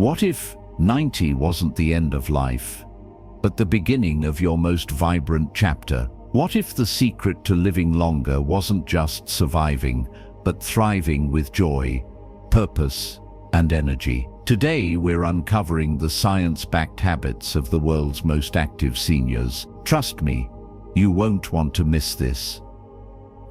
What if 90 wasn't the end of life, but the beginning of your most vibrant chapter? What if the secret to living longer wasn't just surviving, but thriving with joy, purpose, and energy? Today, we're uncovering the science-backed habits of the world's most active seniors. Trust me, you won't want to miss this.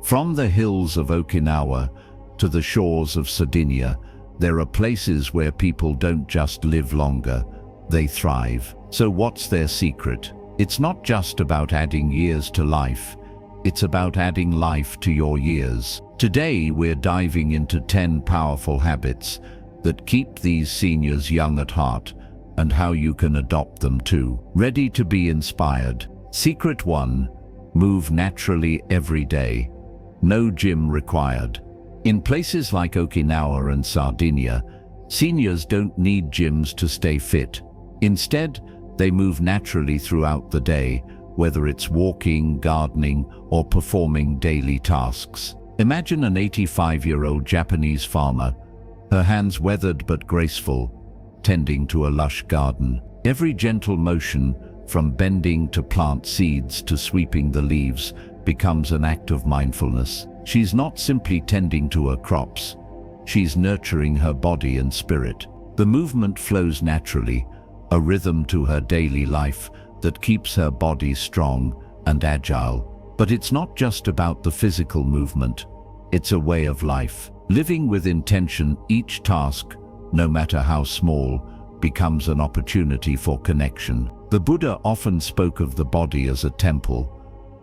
From the hills of Okinawa to the shores of Sardinia, there are places where people don't just live longer, they thrive. So what's their secret? It's not just about adding years to life, it's about adding life to your years. Today, we're diving into 10 powerful habits that keep these seniors young at heart and how you can adopt them too. Ready to be inspired? Secret 1. Move naturally every day. No gym required. In places like Okinawa and Sardinia, seniors don't need gyms to stay fit. Instead, they move naturally throughout the day, whether it's walking, gardening, or performing daily tasks. Imagine an 85-year-old Japanese farmer, her hands weathered but graceful, tending to a lush garden. Every gentle motion, from bending to plant seeds to sweeping the leaves, becomes an act of mindfulness. She's not simply tending to her crops, she's nurturing her body and spirit. The movement flows naturally, a rhythm to her daily life that keeps her body strong and agile. But it's not just about the physical movement, it's a way of life. Living with intention, each task, no matter how small, becomes an opportunity for connection. The Buddha often spoke of the body as a temple,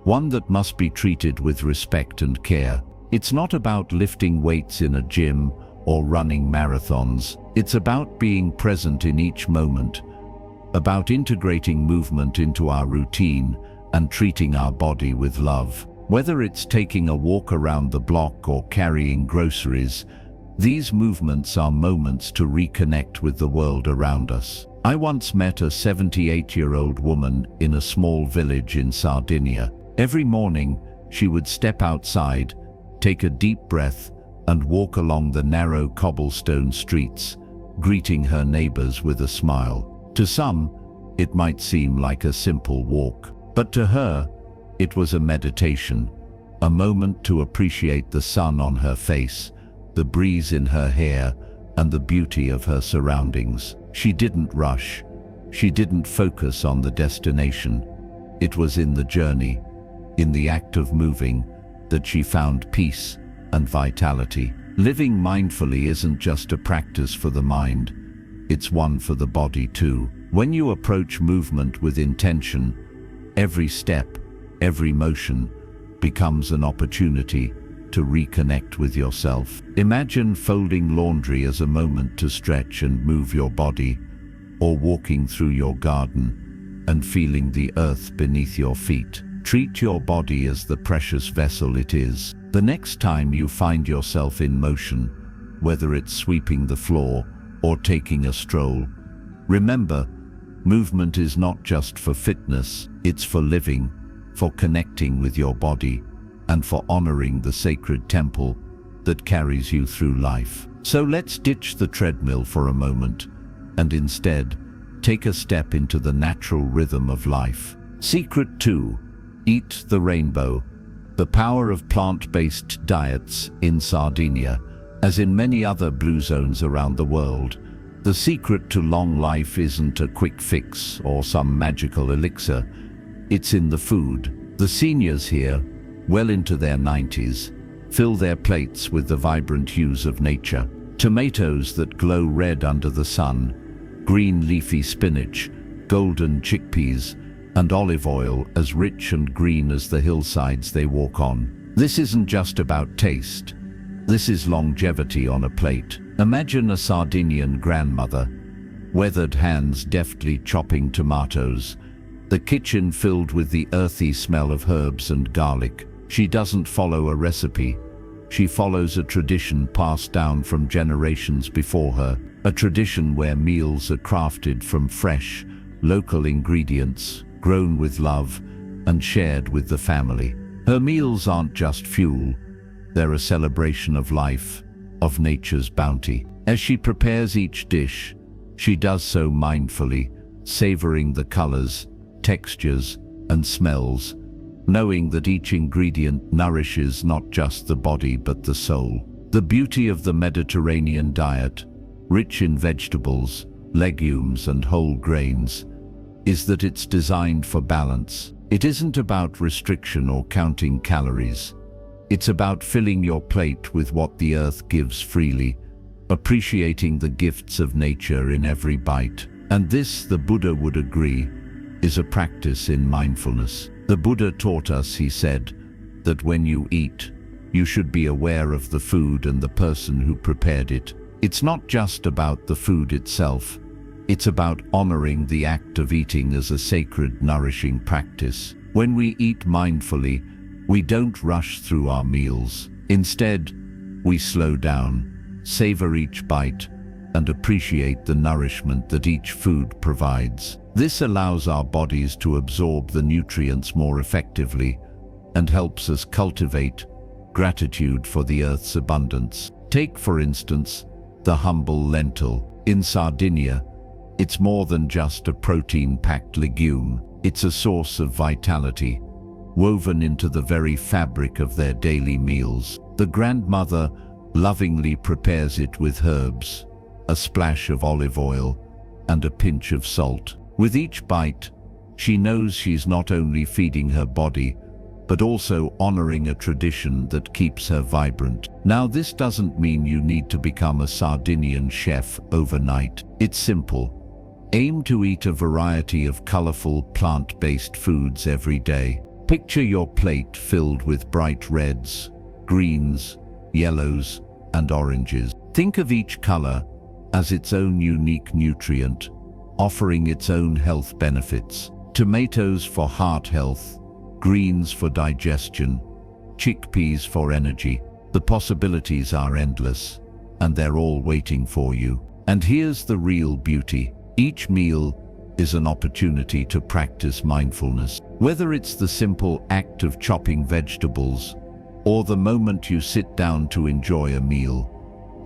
one that must be treated with respect and care. It's not about lifting weights in a gym or running marathons. It's about being present in each moment, about integrating movement into our routine and treating our body with love. Whether it's taking a walk around the block or carrying groceries, these movements are moments to reconnect with the world around us. I once met a 78-year-old woman in a small village in Sardinia. Every morning, she would step outside, take a deep breath, and walk along the narrow cobblestone streets, greeting her neighbors with a smile. To some, it might seem like a simple walk, but to her, it was a meditation, a moment to appreciate the sun on her face, the breeze in her hair, and the beauty of her surroundings. She didn't rush. She didn't focus on the destination. It was in the journey, in the act of moving, that she found peace and vitality. Living mindfully isn't just a practice for the mind, it's one for the body too. When you approach movement with intention, every step, every motion becomes an opportunity to reconnect with yourself. Imagine folding laundry as a moment to stretch and move your body, or walking through your garden and feeling the earth beneath your feet. Treat your body as the precious vessel it is. The next time you find yourself in motion, whether it's sweeping the floor or taking a stroll, remember, movement is not just for fitness, it's for living, for connecting with your body, and for honoring the sacred temple that carries you through life. So let's ditch the treadmill for a moment, and instead, take a step into the natural rhythm of life. Secret 2. Eat the rainbow. The power of plant-based diets in Sardinia, as in many other blue zones around the world. The secret to long life isn't a quick fix or some magical elixir. It's in the food. The seniors here, well into their 90s, fill their plates with the vibrant hues of nature. Tomatoes that glow red under the sun, green leafy spinach, golden chickpeas, and olive oil as rich and green as the hillsides they walk on. This isn't just about taste. This is longevity on a plate. Imagine a Sardinian grandmother, weathered hands deftly chopping tomatoes, the kitchen filled with the earthy smell of herbs and garlic. She doesn't follow a recipe. She follows a tradition passed down from generations before her, a tradition where meals are crafted from fresh, local ingredients, grown with love, and shared with the family. Her meals aren't just fuel, they're a celebration of life, of nature's bounty. As she prepares each dish, She does so mindfully, savoring the colors, textures, and smells, knowing that each ingredient nourishes not just the body but the soul. The beauty of the Mediterranean diet, rich in vegetables, legumes, and whole grains, is that it's designed for balance. It isn't about restriction or counting calories. It's about filling your plate with what the earth gives freely, appreciating the gifts of nature in every bite. And this, the Buddha would agree, is a practice in mindfulness. The Buddha taught us, he said, that when you eat, you should be aware of the food and the person who prepared it. It's not just about the food itself. It's about honoring the act of eating as a sacred, nourishing practice. When we eat mindfully, we don't rush through our meals. Instead, we slow down, savor each bite, and appreciate the nourishment that each food provides. This allows our bodies to absorb the nutrients more effectively and helps us cultivate gratitude for the earth's abundance. Take, for instance, the humble lentil. In Sardinia, it's more than just a protein-packed legume. It's a source of vitality, woven into the very fabric of their daily meals. The grandmother lovingly prepares it with herbs, a splash of olive oil, and a pinch of salt. With each bite, she knows she's not only feeding her body, but also honoring a tradition that keeps her vibrant. Now, this doesn't mean you need to become a Sardinian chef overnight. It's simple. Aim to eat a variety of colorful plant-based foods every day. Picture your plate filled with bright reds, greens, yellows, and oranges. Think of each color as its own unique nutrient, offering its own health benefits. Tomatoes for heart health, greens for digestion, chickpeas for energy. The possibilities are endless, and they're all waiting for you. And here's the real beauty. Each meal is an opportunity to practice mindfulness. Whether it's the simple act of chopping vegetables or the moment you sit down to enjoy a meal,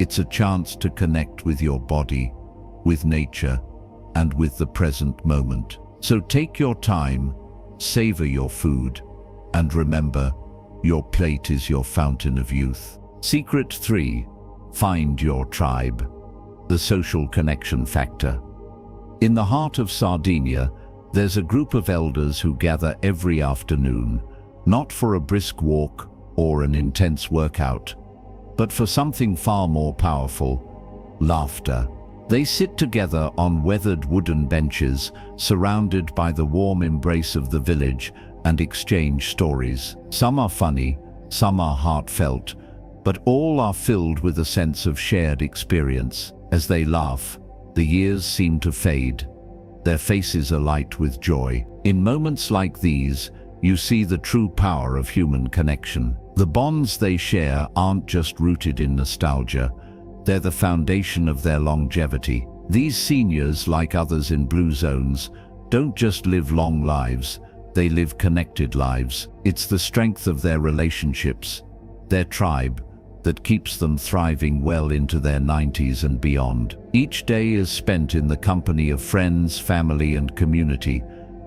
it's a chance to connect with your body, with nature, and with the present moment. So take your time, savor your food, and remember, your plate is your fountain of youth. Secret 3. Find your tribe. The social connection factor. In the heart of Sardinia, there's a group of elders who gather every afternoon, not for a brisk walk or an intense workout, but for something far more powerful: laughter. They sit together on weathered wooden benches, surrounded by the warm embrace of the village, and exchange stories. Some are funny, some are heartfelt, but all are filled with a sense of shared experience. As they laugh, the years seem to fade. Their faces are light with joy. In moments like these, you see the true power of human connection. The bonds they share aren't just rooted in nostalgia. They're the foundation of their longevity. These seniors, like others in blue zones, don't just live long lives, they live connected lives. It's the strength of their relationships, their tribe, that keeps them thriving well into their 90s and beyond. Each day is spent in the company of friends, family, and community,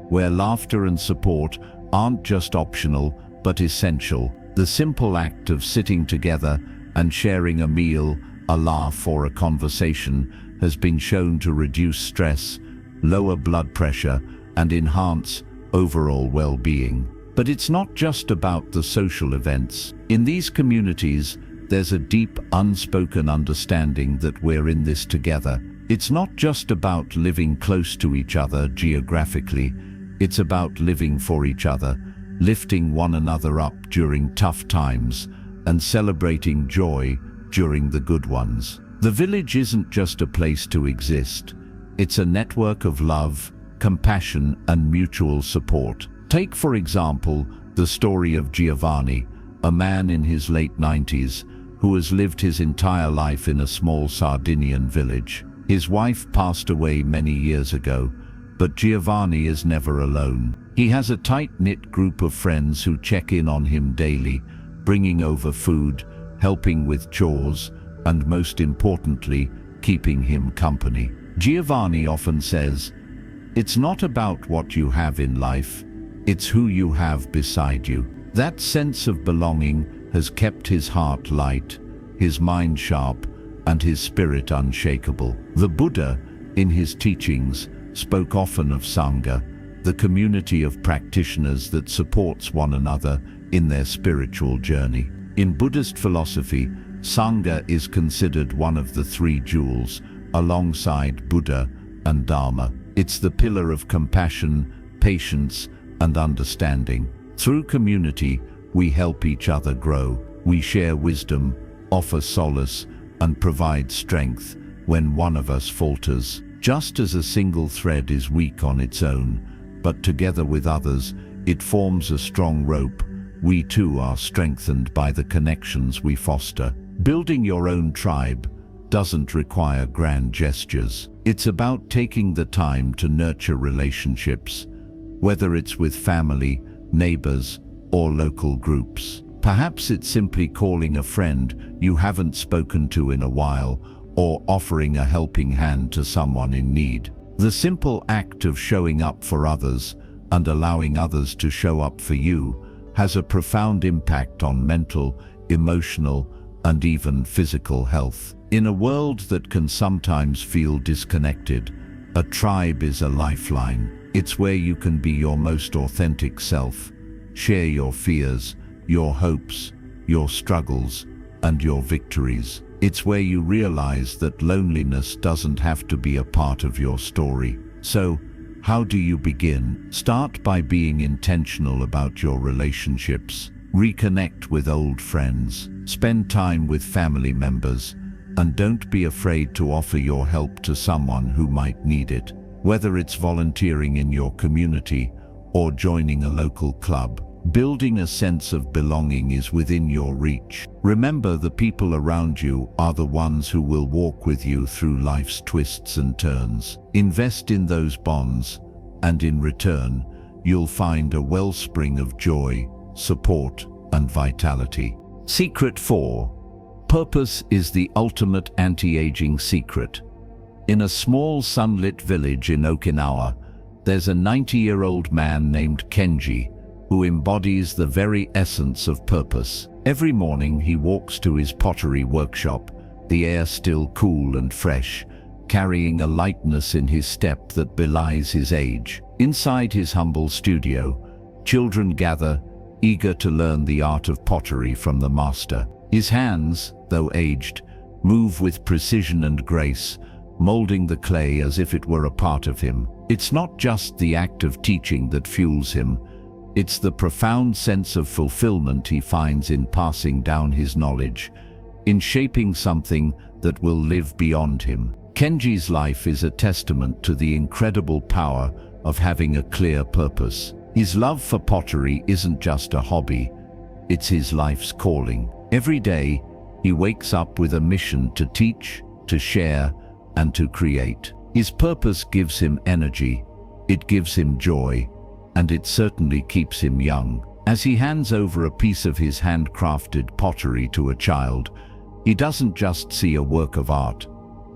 where laughter and support aren't just optional, but essential. The simple act of sitting together and sharing a meal, a laugh, or a conversation has been shown to reduce stress, lower blood pressure, and enhance overall well-being. But it's not just about the social events. In these communities, there's a deep, unspoken understanding that we're in this together. It's not just about living close to each other geographically, it's about living for each other, lifting one another up during tough times, and celebrating joy during the good ones. The village isn't just a place to exist. It's a network of love, compassion, and mutual support. Take, for example, the story of Giovanni, a man in his late 90s who has lived his entire life in a small Sardinian village. His wife passed away many years ago, but Giovanni is never alone. He has a tight-knit group of friends who check in on him daily, bringing over food, helping with chores, and most importantly, keeping him company. Giovanni often says, "It's not about what you have in life, it's who you have beside you." That sense of belonging has kept his heart light, his mind sharp, and his spirit unshakable. The Buddha, in his teachings, spoke often of Sangha, the community of practitioners that supports one another in their spiritual journey. In Buddhist philosophy, Sangha is considered one of the three jewels, alongside Buddha and Dharma. It's the pillar of compassion, patience, and understanding. Through community, we help each other grow. We share wisdom, offer solace, and provide strength when one of us falters. Just as a single thread is weak on its own, but together with others, it forms a strong rope, we too are strengthened by the connections we foster. Building your own tribe doesn't require grand gestures. It's about taking the time to nurture relationships, whether it's with family, neighbors, or local groups. Perhaps it's simply calling a friend you haven't spoken to in a while, or offering a helping hand to someone in need. The simple act of showing up for others and allowing others to show up for you has a profound impact on mental, emotional, and even physical health. In a world that can sometimes feel disconnected, a tribe is a lifeline. It's where you can be your most authentic self, share your fears, your hopes, your struggles, and your victories. It's where you realize that loneliness doesn't have to be a part of your story. So, how do you begin? Start by being intentional about your relationships. Reconnect with old friends. Spend time with family members. And don't be afraid to offer your help to someone who might need it. Whether it's volunteering in your community or joining a local club, building a sense of belonging is within your reach. Remember, the people around you are the ones who will walk with you through life's twists and turns. Invest in those bonds, and in return, you'll find a wellspring of joy, support, and vitality. Secret 4. Purpose is the ultimate anti-aging secret. In a small sunlit village in Okinawa, there's a 90-year-old man named Kenji who embodies the very essence of purpose. Every morning he walks to his pottery workshop, the air still cool and fresh, carrying a lightness in his step that belies his age. Inside his humble studio, children gather, eager to learn the art of pottery from the master. His hands, though aged, move with precision and grace, molding the clay as if it were a part of him. It's not just the act of teaching that fuels him, it's the profound sense of fulfillment he finds in passing down his knowledge, in shaping something that will live beyond him. Kenji's life is a testament to the incredible power of having a clear purpose. His love for pottery isn't just a hobby, it's his life's calling. Every day, he wakes up with a mission to teach, to share, and to create. His purpose gives him energy, it gives him joy, and it certainly keeps him young. As he hands over a piece of his handcrafted pottery to a child, he doesn't just see a work of art,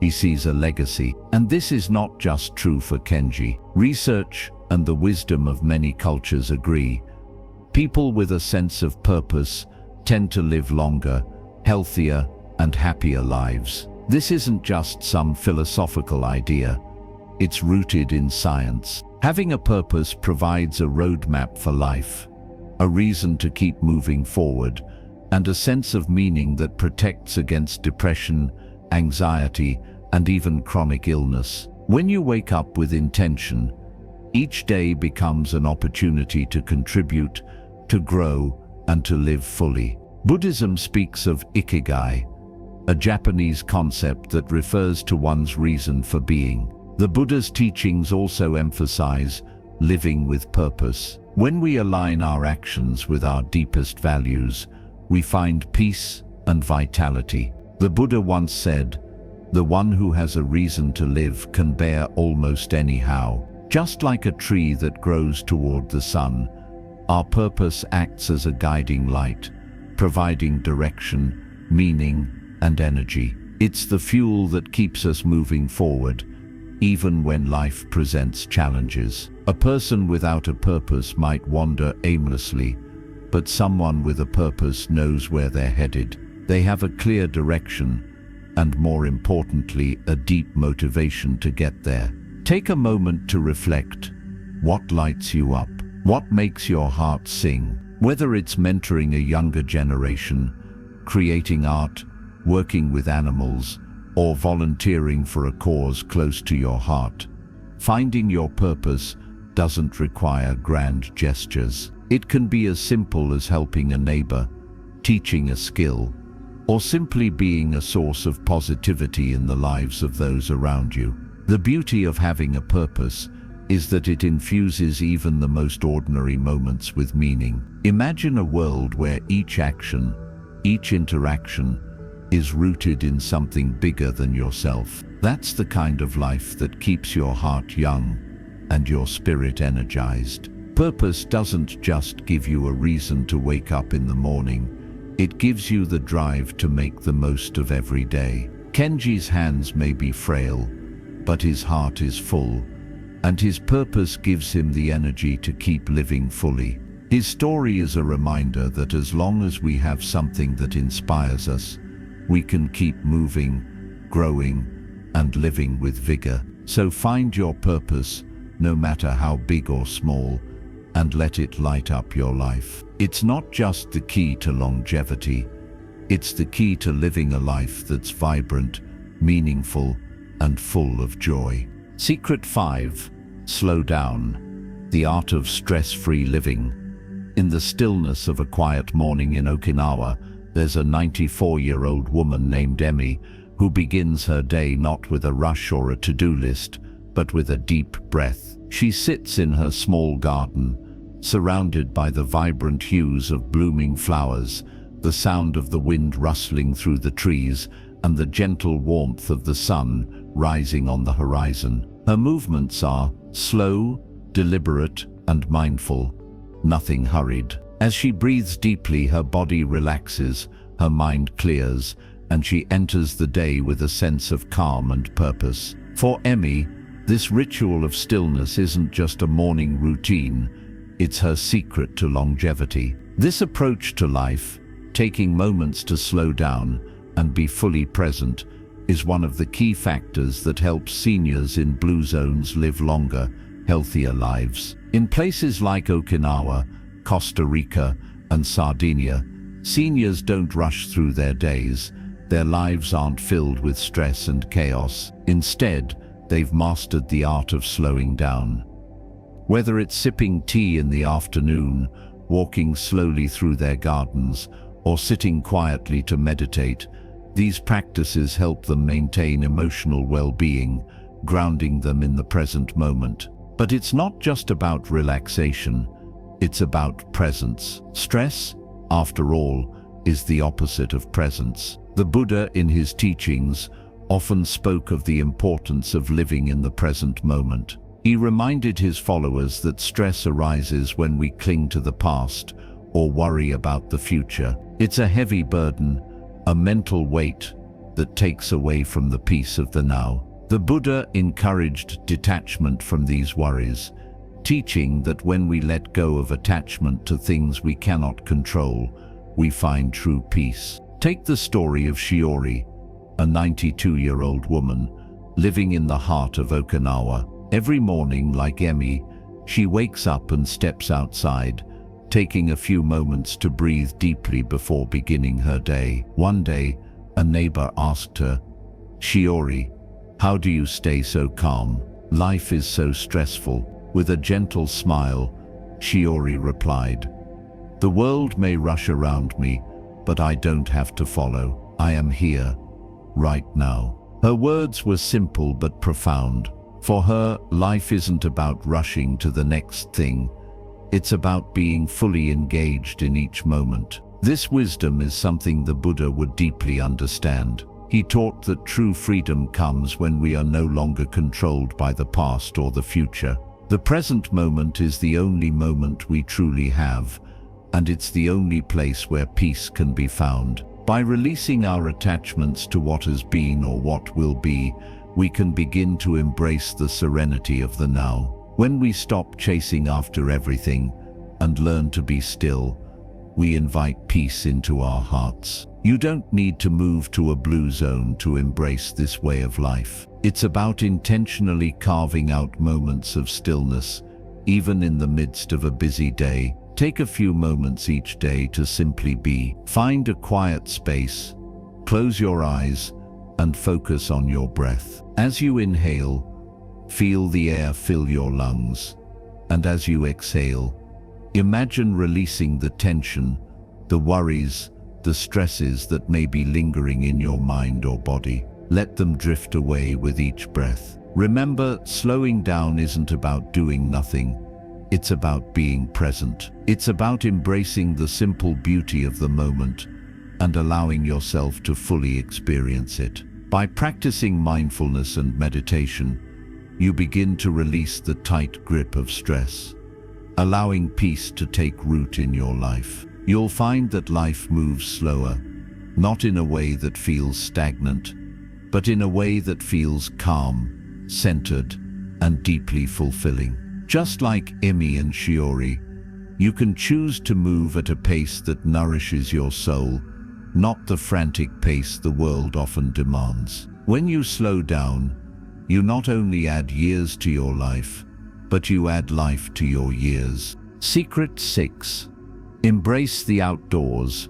he sees a legacy. And this is not just true for Kenji. Research and the wisdom of many cultures agree. People with a sense of purpose tend to live longer, healthier, and happier lives. This isn't just some philosophical idea, it's rooted in science. Having a purpose provides a roadmap for life, a reason to keep moving forward, and a sense of meaning that protects against depression, anxiety, and even chronic illness. When you wake up with intention, each day becomes an opportunity to contribute, to grow, and to live fully. Buddhism speaks of ikigai, a Japanese concept that refers to one's reason for being. The Buddha's teachings also emphasize living with purpose. When we align our actions with our deepest values, we find peace and vitality. The Buddha once said, "The one who has a reason to live can bear almost anyhow." Just like a tree that grows toward the sun, our purpose acts as a guiding light, providing direction, meaning, and energy. It's the fuel that keeps us moving forward, even when life presents challenges. A person without a purpose might wander aimlessly, but someone with a purpose knows where they're headed. They have a clear direction, and more importantly, a deep motivation to get there. Take a moment to reflect. What lights you up? What makes your heart sing? Whether it's mentoring a younger generation, creating art, working with animals, or volunteering for a cause close to your heart, finding your purpose doesn't require grand gestures. It can be as simple as helping a neighbor, teaching a skill, or simply being a source of positivity in the lives of those around you. The beauty of having a purpose is that it infuses even the most ordinary moments with meaning. Imagine a world where each action, each interaction, is rooted in something bigger than yourself. That's the kind of life that keeps your heart young and your spirit energized. Purpose doesn't just give you a reason to wake up in the morning, it gives you the drive to make the most of every day. Kenji's hands may be frail, but his heart is full, and his purpose gives him the energy to keep living fully. His story is a reminder that as long as we have something that inspires us, we can keep moving, growing, and living with vigor. So find your purpose, no matter how big or small, and let it light up your life. It's not just the key to longevity, it's the key to living a life that's vibrant, meaningful, and full of joy. Secret 5. Slow down. The art of stress-free living. In the stillness of a quiet morning in Okinawa, there's a 94-year-old woman named Emmy who begins her day not with a rush or a to-do list, but with a deep breath. She sits in her small garden, surrounded by the vibrant hues of blooming flowers, the sound of the wind rustling through the trees, and the gentle warmth of the sun rising on the horizon. Her movements are slow, deliberate, and mindful, nothing hurried. As she breathes deeply, her body relaxes, her mind clears, and she enters the day with a sense of calm and purpose. For Emmy, this ritual of stillness isn't just a morning routine, it's her secret to longevity. This approach to life, taking moments to slow down and be fully present, is one of the key factors that helps seniors in blue zones live longer, healthier lives. In places like Okinawa, Costa Rica, and Sardinia, seniors don't rush through their days. Their lives aren't filled with stress and chaos. Instead, they've mastered the art of slowing down. Whether it's sipping tea in the afternoon, walking slowly through their gardens, or sitting quietly to meditate, these practices help them maintain emotional well-being, grounding them in the present moment. But it's not just about relaxation, it's about presence. Stress, after all, is the opposite of presence. The Buddha, in his teachings, often spoke of the importance of living in the present moment. He reminded his followers that stress arises when we cling to the past or worry about the future. It's a heavy burden, a mental weight that takes away from the peace of the now. The Buddha encouraged detachment from these worries, teaching that when we let go of attachment to things we cannot control, we find true peace. Take the story of Shiori, a 92-year-old woman living in the heart of Okinawa. Every morning, like Emmy, she wakes up and steps outside, taking a few moments to breathe deeply before beginning her day. One day, a neighbor asked her, "Shiori, how do you stay so calm? Life is so stressful." With a gentle smile, Shiori replied, "The world may rush around me, but I don't have to follow. I am here, right now." Her words were simple but profound. For her, life isn't about rushing to the next thing. It's about being fully engaged in each moment. This wisdom is something the Buddha would deeply understand. He taught that true freedom comes when we are no longer controlled by the past or the future. The present moment is the only moment we truly have, and it's the only place where peace can be found. By releasing our attachments to what has been or what will be, we can begin to embrace the serenity of the now. When we stop chasing after everything and learn to be still, we invite peace into our hearts. You don't need to move to a blue zone to embrace this way of life. It's about intentionally carving out moments of stillness, even in the midst of a busy day. Take a few moments each day to simply be. Find a quiet space, close your eyes, and focus on your breath. As you inhale, feel the air fill your lungs, and as you exhale, imagine releasing the tension, the worries, the stresses that may be lingering in your mind or body. Let them drift away with each breath. Remember, slowing down isn't about doing nothing. It's about being present. It's about embracing the simple beauty of the moment and allowing yourself to fully experience it. By practicing mindfulness and meditation, you begin to release the tight grip of stress, allowing peace to take root in your life. You'll find that life moves slower, not in a way that feels stagnant, but in a way that feels calm, centered, and deeply fulfilling. Just like Emi and Shiori, you can choose to move at a pace that nourishes your soul, not the frantic pace the world often demands. When you slow down, you not only add years to your life, but you add life to your years. Secret 6. Embrace the outdoors.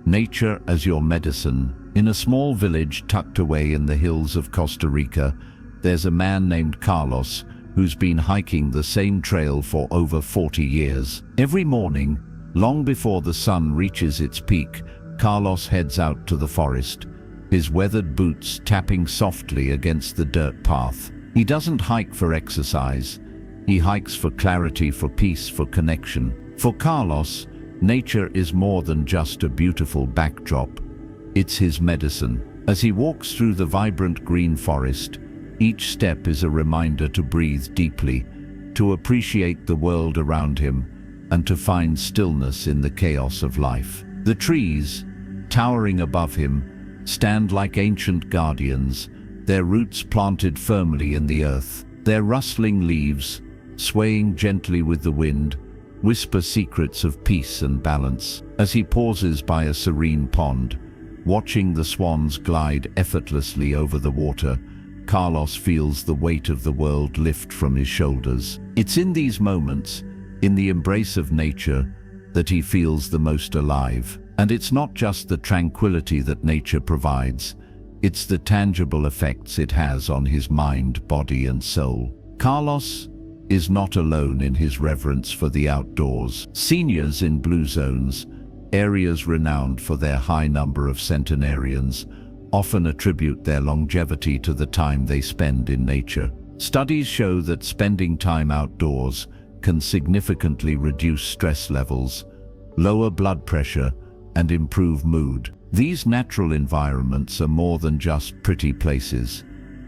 Nature as your medicine. In a small village tucked away in the hills of Costa Rica, there's a man named Carlos who's been hiking the same trail for over 40 years. Every morning, long before the sun reaches its peak, Carlos heads out to the forest, his weathered boots tapping softly against the dirt path. He doesn't hike for exercise. He hikes for clarity, for peace, for connection. For Carlos, nature is more than just a beautiful backdrop. It's his medicine. As he walks through the vibrant green forest, each step is a reminder to breathe deeply, to appreciate the world around him, and to find stillness in the chaos of life. The trees, towering above him, stand like ancient guardians, their roots planted firmly in the earth. Their rustling leaves, swaying gently with the wind, whisper secrets of peace and balance. As he pauses by a serene pond, watching the swans glide effortlessly over the water, Carlos feels the weight of the world lift from his shoulders. It's in these moments, in the embrace of nature, that he feels the most alive. And it's not just the tranquility that nature provides, it's the tangible effects it has on his mind, body, and soul. Carlos is not alone in his reverence for the outdoors. Seniors in blue zones, areas renowned for their high number of centenarians, often attribute their longevity to the time they spend in nature. Studies show that spending time outdoors can significantly reduce stress levels, lower blood pressure, and improve mood. These natural environments are more than just pretty places.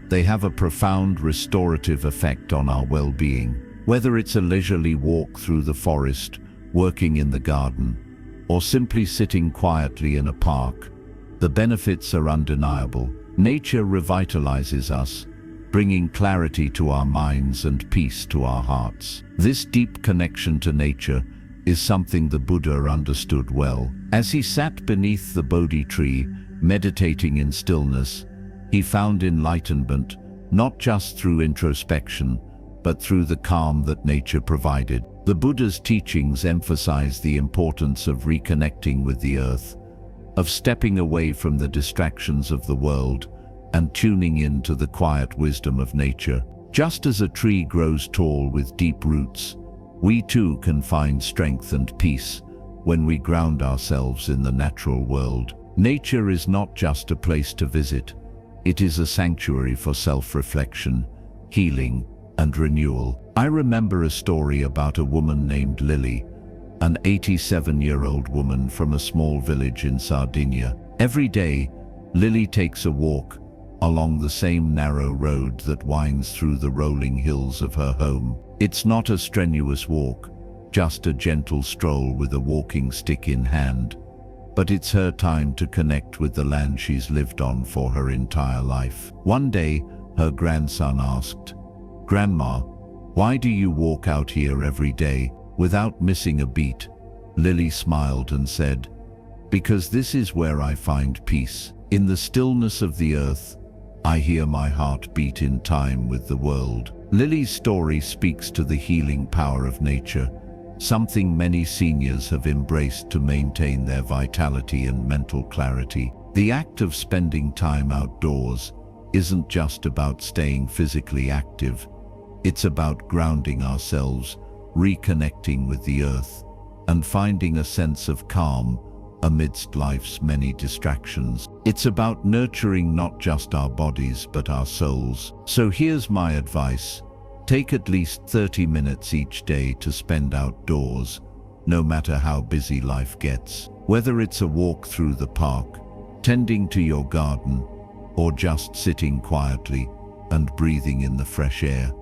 They have a profound restorative effect on our well-being. Whether it's a leisurely walk through the forest, working in the garden, or simply sitting quietly in a park, the benefits are undeniable. Nature revitalizes us, bringing clarity to our minds and peace to our hearts. This deep connection to nature is something the Buddha understood well. As he sat beneath the Bodhi tree, meditating in stillness, he found enlightenment, not just through introspection, but through the calm that nature provided. The Buddha's teachings emphasize the importance of reconnecting with the earth, of stepping away from the distractions of the world and tuning in to the quiet wisdom of nature. Just as a tree grows tall with deep roots, we too can find strength and peace when we ground ourselves in the natural world. Nature is not just a place to visit. It is a sanctuary for self-reflection, healing, and renewal. I remember a story about a woman named Lily, an 87-year-old woman from a small village in Sardinia. Every day, Lily takes a walk along the same narrow road that winds through the rolling hills of her home. It's not a strenuous walk, just a gentle stroll with a walking stick in hand, but it's her time to connect with the land she's lived on for her entire life. One day, her grandson asked. "Grandma, why do you walk out here every day without missing a beat?" Lily smiled and said, "Because this is where I find peace. In the stillness of the earth, I hear my heart beat in time with the world." Lily's story speaks to the healing power of nature, something many seniors have embraced to maintain their vitality and mental clarity. The act of spending time outdoors isn't just about staying physically active. It's about grounding ourselves, reconnecting with the earth, and finding a sense of calm amidst life's many distractions. It's about nurturing not just our bodies but our souls. So here's my advice. Take at least 30 minutes each day to spend outdoors, no matter how busy life gets. Whether it's a walk through the park, tending to your garden, or just sitting quietly and breathing in the fresh air,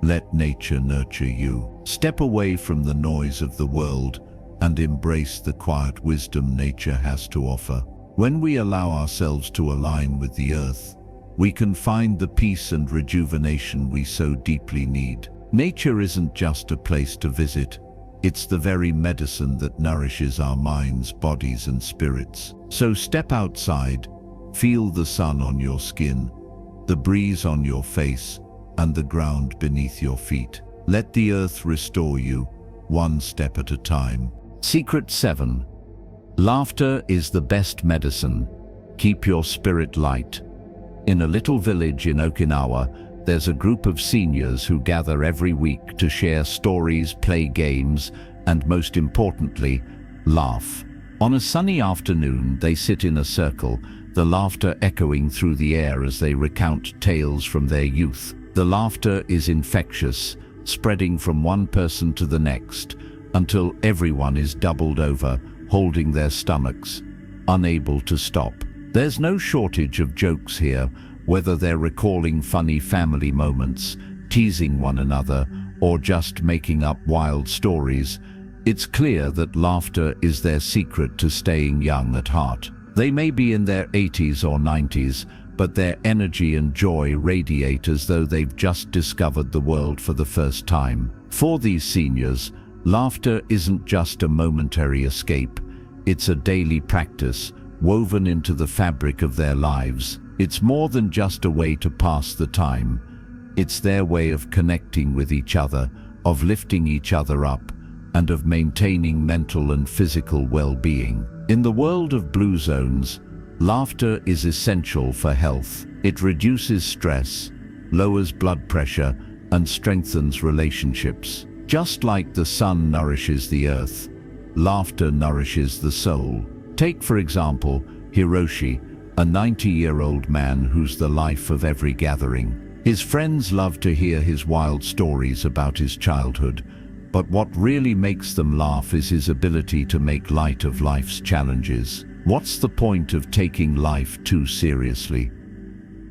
let nature nurture you. Step away from the noise of the world and embrace the quiet wisdom nature has to offer. When we allow ourselves to align with the earth, we can find the peace and rejuvenation we so deeply need. Nature isn't just a place to visit. It's the very medicine that nourishes our minds, bodies, and spirits. So step outside, feel the sun on your skin, the breeze on your face, and the ground beneath your feet. Let the earth restore you, one step at a time. Secret 7. Laughter is the best medicine. Keep your spirit light. In a little village in Okinawa, there's a group of seniors who gather every week to share stories, play games, and most importantly, laugh. On a sunny afternoon, they sit in a circle, the laughter echoing through the air as they recount tales from their youth. The laughter is infectious, spreading from one person to the next, until everyone is doubled over, holding their stomachs, unable to stop. There's no shortage of jokes here, whether they're recalling funny family moments, teasing one another, or just making up wild stories. It's clear that laughter is their secret to staying young at heart. They may be in their 80s or 90s, but their energy and joy radiate as though they've just discovered the world for the first time. For these seniors, laughter isn't just a momentary escape. It's a daily practice, woven into the fabric of their lives. It's more than just a way to pass the time. It's their way of connecting with each other, of lifting each other up, and of maintaining mental and physical well-being. In the world of blue zones, laughter is essential for health. It reduces stress, lowers blood pressure, and strengthens relationships. Just like the sun nourishes the earth, laughter nourishes the soul. Take, for example, Hiroshi, a 90-year-old man who's the life of every gathering. His friends love to hear his wild stories about his childhood, but what really makes them laugh is his ability to make light of life's challenges. What's the point of taking life too seriously?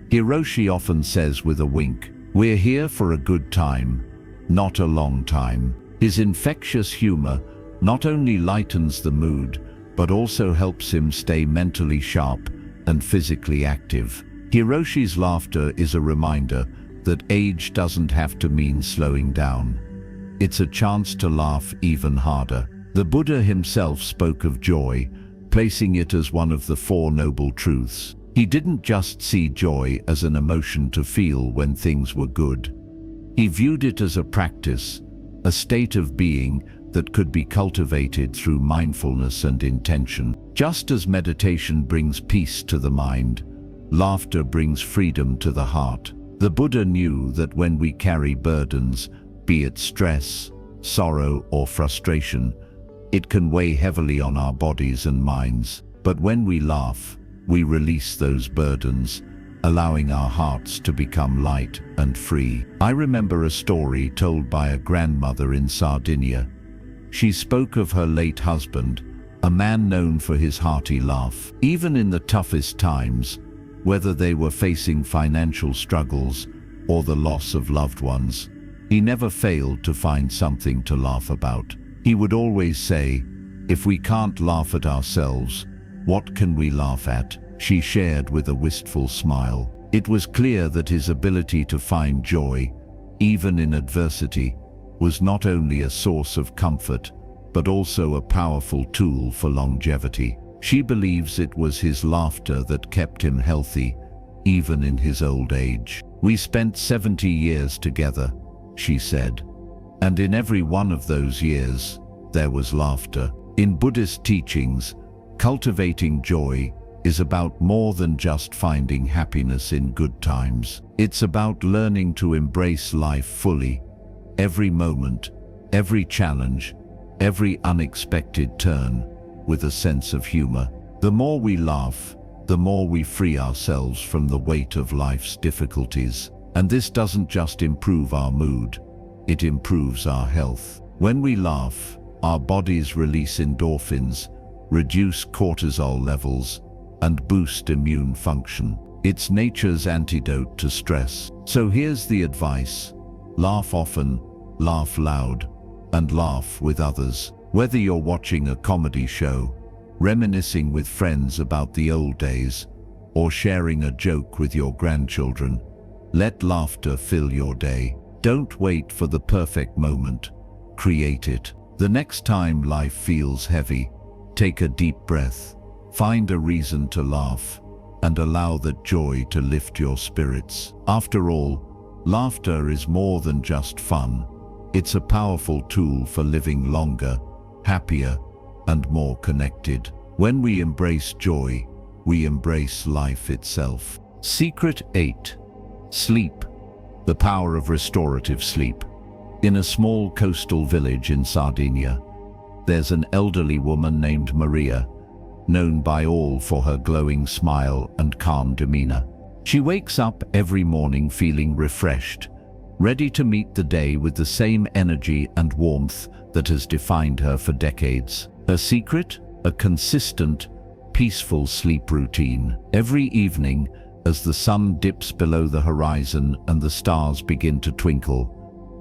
Hiroshi often says with a wink, "We're here for a good time, not a long time." His infectious humor not only lightens the mood, but also helps him stay mentally sharp and physically active. Hiroshi's laughter is a reminder that age doesn't have to mean slowing down. It's a chance to laugh even harder. The Buddha himself spoke of joy, placing it as one of the Four Noble Truths. He didn't just see joy as an emotion to feel when things were good. He viewed it as a practice, a state of being that could be cultivated through mindfulness and intention. Just as meditation brings peace to the mind, laughter brings freedom to the heart. The Buddha knew that when we carry burdens, be it stress, sorrow, or frustration, it can weigh heavily on our bodies and minds. But when we laugh, we release those burdens, allowing our hearts to become light and free. I remember a story told by a grandmother in Sardinia. She spoke of her late husband, a man known for his hearty laugh. Even in the toughest times, whether they were facing financial struggles or the loss of loved ones, he never failed to find something to laugh about. He would always say, "If we can't laugh at ourselves, what can we laugh at?" She shared with a wistful smile. It was clear that his ability to find joy, even in adversity, was not only a source of comfort, but also a powerful tool for longevity. She believes it was his laughter that kept him healthy, even in his old age. "We spent 70 years together," she said, "and in every one of those years, there was laughter." In Buddhist teachings, cultivating joy is about more than just finding happiness in good times. It's about learning to embrace life fully, every moment, every challenge, every unexpected turn, with a sense of humor. The more we laugh, the more we free ourselves from the weight of life's difficulties. And this doesn't just improve our mood, it improves our health. When we laugh, our bodies release endorphins, reduce cortisol levels, and boost immune function. It's nature's antidote to stress. So here's the advice: laugh often, laugh loud, and laugh with others. Whether you're watching a comedy show, reminiscing with friends about the old days, or sharing a joke with your grandchildren, let laughter fill your day. Don't wait for the perfect moment. Create it. The next time life feels heavy, take a deep breath, find a reason to laugh, and allow that joy to lift your spirits. After all, laughter is more than just fun. It's a powerful tool for living longer, happier, and more connected. When we embrace joy, we embrace life itself. Secret 8. Sleep. The power of restorative sleep. In a small coastal village in Sardinia, there's an elderly woman named Maria, known by all for her glowing smile and calm demeanor. She wakes up every morning feeling refreshed, ready to meet the day with the same energy and warmth that has defined her for decades. Her secret? A consistent, peaceful sleep routine. Every evening, as the sun dips below the horizon and the stars begin to twinkle,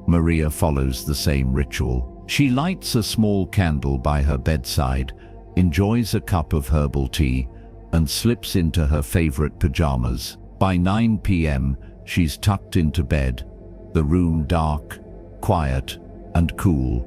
Maria follows the same ritual. She lights a small candle by her bedside, enjoys a cup of herbal tea, and slips into her favorite pajamas. By 9 p.m., she's tucked into bed, the room dark, quiet, and cool,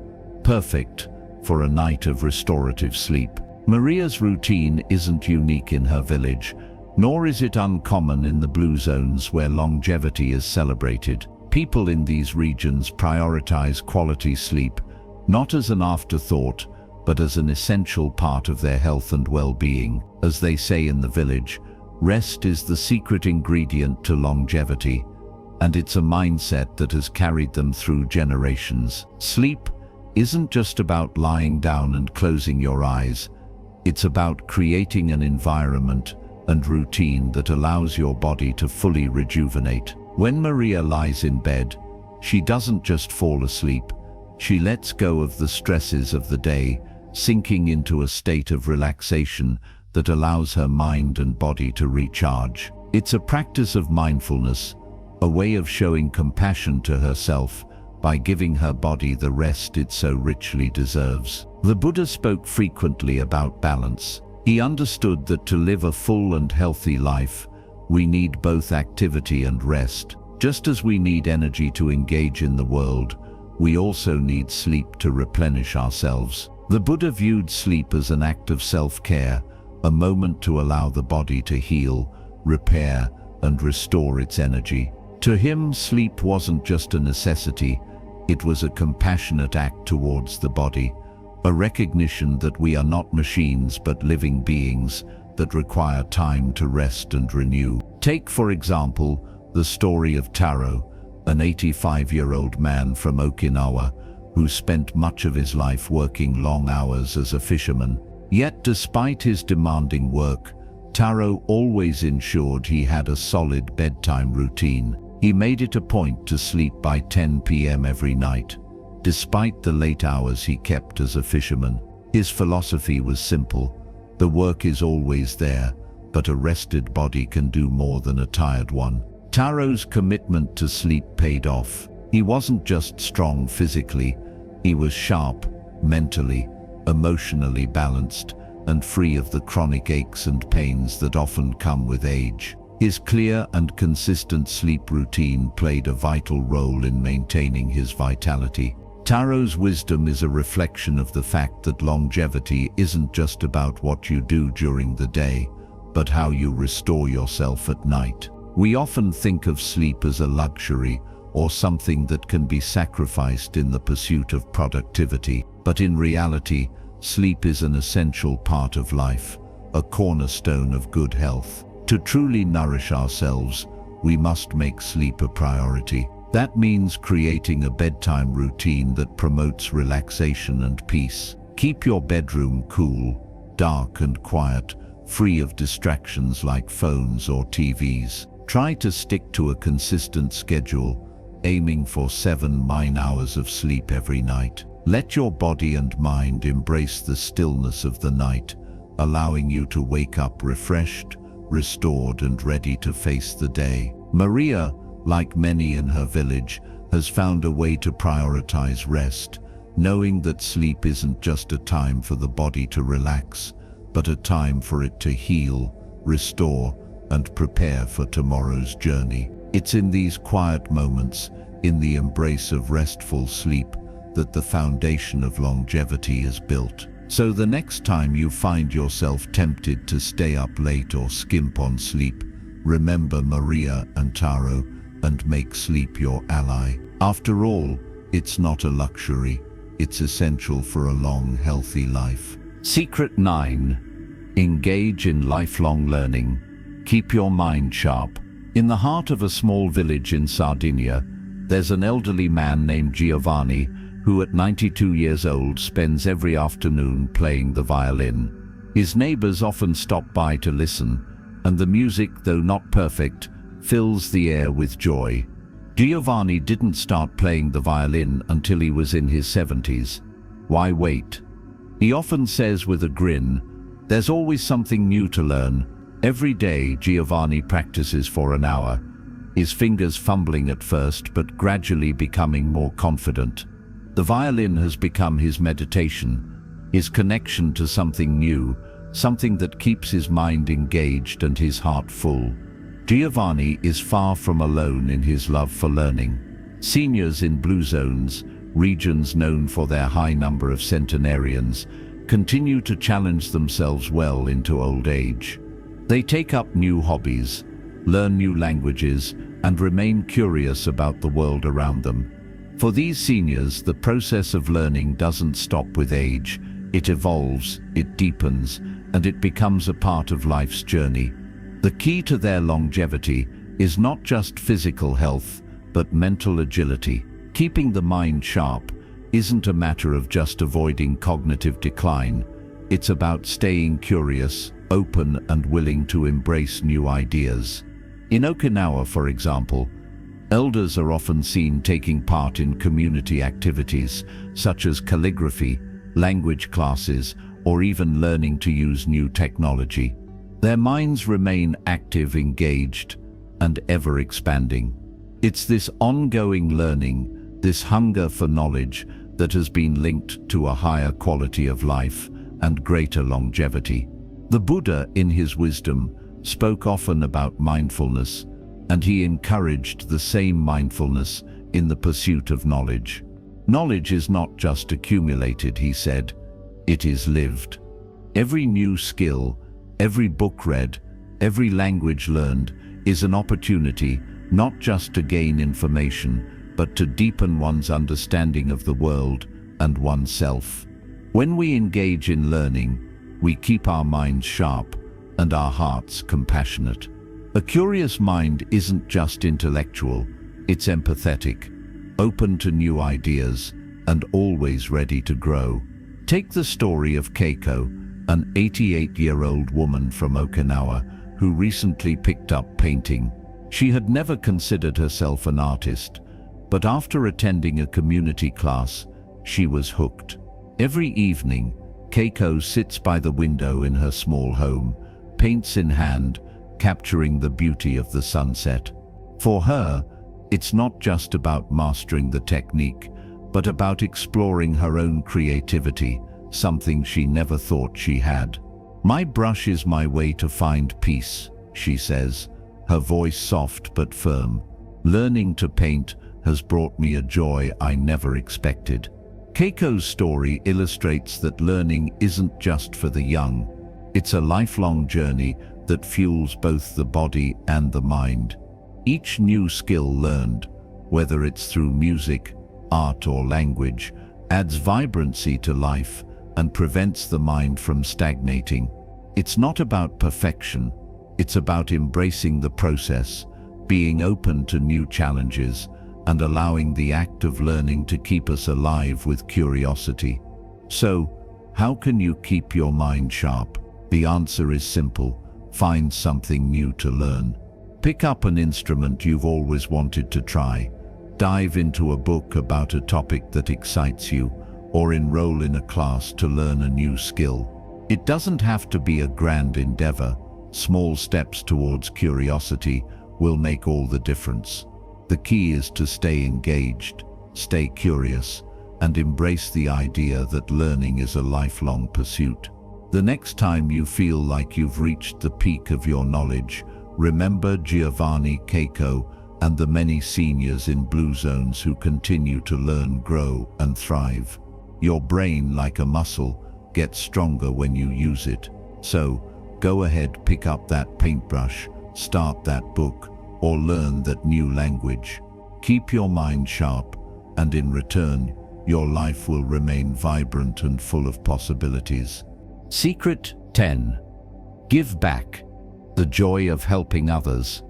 perfect for a night of restorative sleep. Maria's routine isn't unique in her village, nor is it uncommon in the blue zones where longevity is celebrated. People in these regions prioritize quality sleep, not as an afterthought, but as an essential part of their health and well-being. As they say in the village, rest is the secret ingredient to longevity, and it's a mindset that has carried them through generations. Sleep isn't just about lying down and closing your eyes. It's about creating an environment and routine that allows your body to fully rejuvenate. When Maria lies in bed, she doesn't just fall asleep. She lets go of the stresses of the day, sinking into a state of relaxation that allows her mind and body to recharge. It's a practice of mindfulness, a way of showing compassion to herself by giving her body the rest it so richly deserves. The Buddha spoke frequently about balance. He understood that to live a full and healthy life, we need both activity and rest. Just as we need energy to engage in the world, we also need sleep to replenish ourselves. The Buddha viewed sleep as an act of self-care, a moment to allow the body to heal, repair, and restore its energy. To him, sleep wasn't just a necessity, it was a compassionate act towards the body, a recognition that we are not machines but living beings that require time to rest and renew. Take, for example, the story of Taro, an 85-year-old man from Okinawa who spent much of his life working long hours as a fisherman. Yet despite his demanding work, Taro always ensured he had a solid bedtime routine. He made it a point to sleep by 10 p.m. every night, despite the late hours he kept as a fisherman. His philosophy was simple: the work is always there, but a rested body can do more than a tired one. Taro's commitment to sleep paid off. He wasn't just strong physically, he was sharp, mentally, emotionally balanced, and free of the chronic aches and pains that often come with age. His clear and consistent sleep routine played a vital role in maintaining his vitality. Taro's wisdom is a reflection of the fact that longevity isn't just about what you do during the day, but how you restore yourself at night. We often think of sleep as a luxury or something that can be sacrificed in the pursuit of productivity, but in reality, sleep is an essential part of life, a cornerstone of good health. To truly nourish ourselves, we must make sleep a priority. That means creating a bedtime routine that promotes relaxation and peace. Keep your bedroom cool, dark and quiet, free of distractions like phones or TVs. Try to stick to a consistent schedule, aiming for 7-9 hours of sleep every night. Let your body and mind embrace the stillness of the night, allowing you to wake up refreshed, restored and ready to face the day. Maria, like many in her village, has found a way to prioritize rest, knowing that sleep isn't just a time for the body to relax, but a time for it to heal, restore, and prepare for tomorrow's journey. It's in these quiet moments, in the embrace of restful sleep, that the foundation of longevity is built. So the next time you find yourself tempted to stay up late or skimp on sleep, remember Maria and Taro and make sleep your ally. After all, it's not a luxury, it's essential for a long, healthy life. Secret 9. Engage in lifelong learning. Keep your mind sharp. In the heart of a small village in Sardinia, there's an elderly man named Giovanni who at 92 years old spends every afternoon playing the violin. His neighbors often stop by to listen, and the music, though not perfect, fills the air with joy. Giovanni didn't start playing the violin until he was in his 70s. Why wait? He often says with a grin, "There's always something new to learn." Every day, Giovanni practices for an hour, his fingers fumbling at first but gradually becoming more confident. The violin has become his meditation, his connection to something new, something that keeps his mind engaged and his heart full. Giovanni is far from alone in his love for learning. Seniors in blue zones, regions known for their high number of centenarians, continue to challenge themselves well into old age. They take up new hobbies, learn new languages, and remain curious about the world around them. For these seniors, the process of learning doesn't stop with age. It evolves, it deepens, and it becomes a part of life's journey. The key to their longevity is not just physical health, but mental agility. Keeping the mind sharp isn't a matter of just avoiding cognitive decline. It's about staying curious, open, and willing to embrace new ideas. In Okinawa, for example, elders are often seen taking part in community activities such as calligraphy, language classes, or even learning to use new technology. Their minds remain active, engaged, and ever-expanding. It's this ongoing learning, this hunger for knowledge, that has been linked to a higher quality of life and greater longevity. The Buddha, in his wisdom, spoke often about mindfulness, and he encouraged the same mindfulness in the pursuit of knowledge. Knowledge is not just accumulated, he said, it is lived. Every new skill, every book read, every language learned is an opportunity not just to gain information, but to deepen one's understanding of the world and oneself. When we engage in learning, we keep our minds sharp and our hearts compassionate. A curious mind isn't just intellectual, it's empathetic, open to new ideas, and always ready to grow. Take the story of Keiko, an 88-year-old woman from Okinawa who recently picked up painting. She had never considered herself an artist, but after attending a community class, she was hooked. Every evening, Keiko sits by the window in her small home, paints in hand, capturing the beauty of the sunset. For her, it's not just about mastering the technique, but about exploring her own creativity, something she never thought she had. "My brush is my way to find peace," she says, her voice soft but firm. Learning to paint has brought me a joy I never expected. Keiko's story illustrates that learning isn't just for the young. It's a lifelong journey that fuels both the body and the mind. Each new skill learned, whether it's through music, art or language, adds vibrancy to life and prevents the mind from stagnating. It's not about perfection, it's about embracing the process, being open to new challenges, and allowing the act of learning to keep us alive with curiosity. So, how can you keep your mind sharp? The answer is simple: find something new to learn. Pick up an instrument you've always wanted to try. Dive into a book about a topic that excites you, or enroll in a class to learn a new skill. It doesn't have to be a grand endeavor. Small steps towards curiosity will make all the difference. The key is to stay engaged, stay curious, and embrace the idea that learning is a lifelong pursuit. The next time you feel like you've reached the peak of your knowledge, remember Giovanni, Keiko, and the many seniors in Blue Zones who continue to learn, grow, and thrive. Your brain, like a muscle, gets stronger when you use it. So, go ahead, pick up that paintbrush, start that book, or learn that new language. Keep your mind sharp, and in return, your life will remain vibrant and full of possibilities. Secret 10. Give back. The joy of helping others.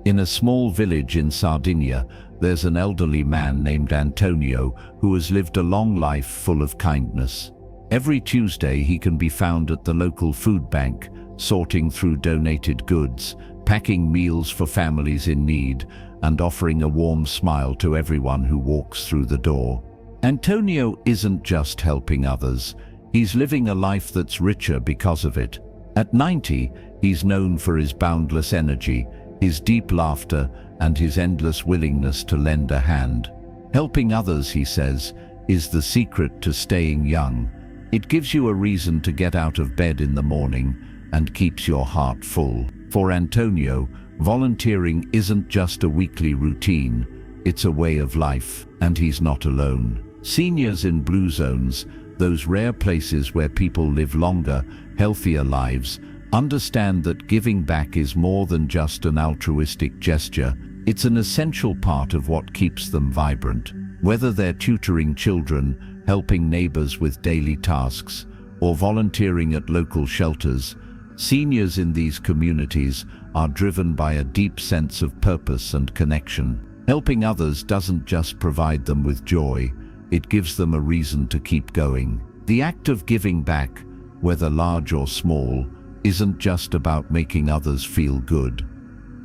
In a small village in Sardinia, there's an elderly man named Antonio who has lived a long life full of kindness. Every Tuesday he can be found at the local food bank, sorting through donated goods, packing meals for families in need, and offering a warm smile to everyone who walks through the door. Antonio isn't just helping others, he's living a life that's richer because of it. At 90, he's known for his boundless energy, his deep laughter, and his endless willingness to lend a hand. Helping others, he says, is the secret to staying young. It gives you a reason to get out of bed in the morning and keeps your heart full. For Antonio, volunteering isn't just a weekly routine, it's a way of life, and he's not alone. Seniors in Blue Zones, those rare places where people live longer, healthier lives, understand that giving back is more than just an altruistic gesture. It's an essential part of what keeps them vibrant. Whether they're tutoring children, helping neighbors with daily tasks, or volunteering at local shelters, seniors in these communities are driven by a deep sense of purpose and connection. Helping others doesn't just provide them with joy, it gives them a reason to keep going. The act of giving back, whether large or small, isn't just about making others feel good.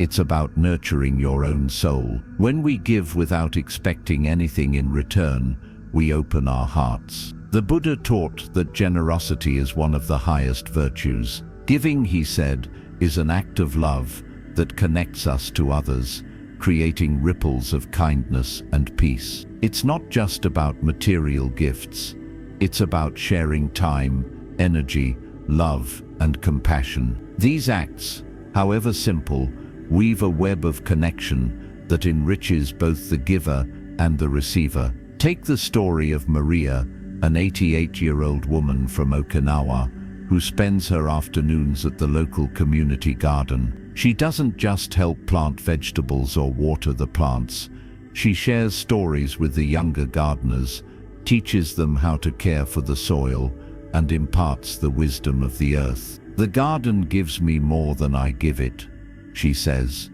It's about nurturing your own soul. When we give without expecting anything in return, we open our hearts. The Buddha taught that generosity is one of the highest virtues. Giving, he said, is an act of love that connects us to others, creating ripples of kindness and peace. It's not just about material gifts. It's about sharing time, energy, love, and compassion. These acts, however simple, weave a web of connection that enriches both the giver and the receiver. Take the story of Maria, an 88-year-old woman from Okinawa, who spends her afternoons at the local community garden. She doesn't just help plant vegetables or water the plants. She shares stories with the younger gardeners, teaches them how to care for the soil, and imparts the wisdom of the earth. "The garden gives me more than I give it," she says,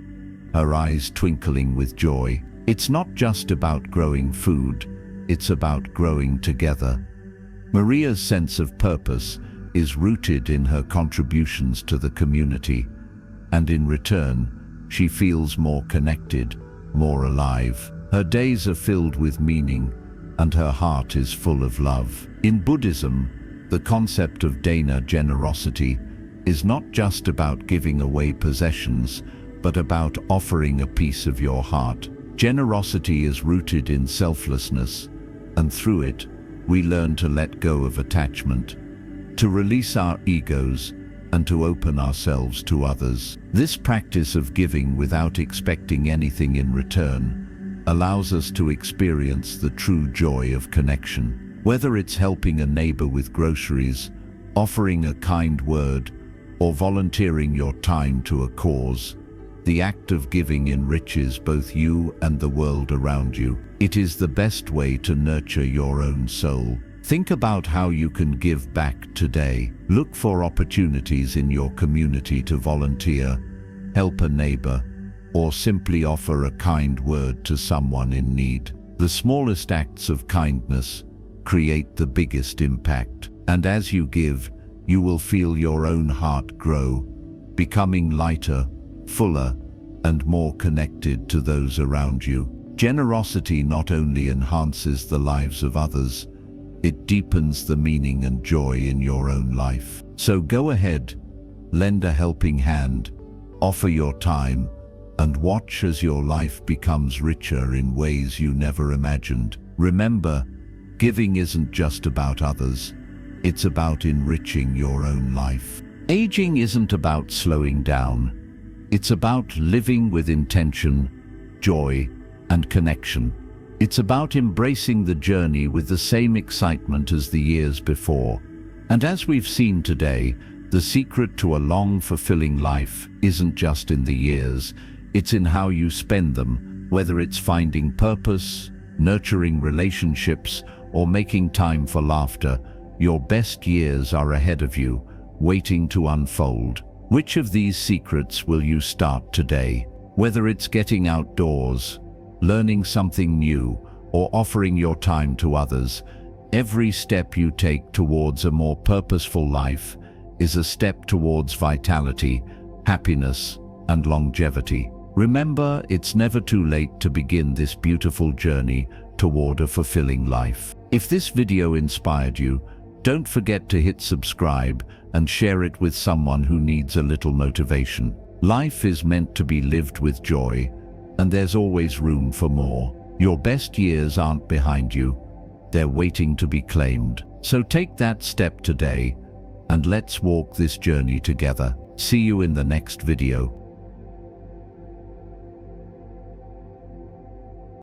her eyes twinkling with joy. It's not just about growing food, it's about growing together. Maria's sense of purpose is rooted in her contributions to the community, and in return, she feels more connected, more alive. Her days are filled with meaning, and her heart is full of love. In Buddhism, the concept of dana, generosity, is not just about giving away possessions, but about offering a piece of your heart. Generosity is rooted in selflessness, and through it, we learn to let go of attachment, to release our egos, and to open ourselves to others. This practice of giving without expecting anything in return allows us to experience the true joy of connection. Whether it's helping a neighbor with groceries, offering a kind word, or volunteering your time to a cause, the act of giving enriches both you and the world around you. It is the best way to nurture your own soul. Think about how you can give back today. Look for opportunities in your community to volunteer, help a neighbor, or simply offer a kind word to someone in need. The smallest acts of kindness create the biggest impact. And as you give, you will feel your own heart grow, becoming lighter, fuller, and more connected to those around you. Generosity not only enhances the lives of others, it deepens the meaning and joy in your own life. So go ahead, lend a helping hand, offer your time, and watch as your life becomes richer in ways you never imagined. Remember, giving isn't just about others, it's about enriching your own life. Aging isn't about slowing down. It's about living with intention, joy, and connection. It's about embracing the journey with the same excitement as the years before. And as we've seen today, the secret to a long, fulfilling life isn't just in the years, it's in how you spend them, whether it's finding purpose, nurturing relationships, or making time for laughter. Your best years are ahead of you, waiting to unfold. Which of these secrets will you start today? Whether it's getting outdoors, learning something new, or offering your time to others, every step you take towards a more purposeful life is a step towards vitality, happiness, and longevity. Remember, it's never too late to begin this beautiful journey toward a fulfilling life. If this video inspired you, don't forget to hit subscribe and share it with someone who needs a little motivation. Life is meant to be lived with joy, and there's always room for more. Your best years aren't behind you, they're waiting to be claimed. So take that step today, and let's walk this journey together. See you in the next video.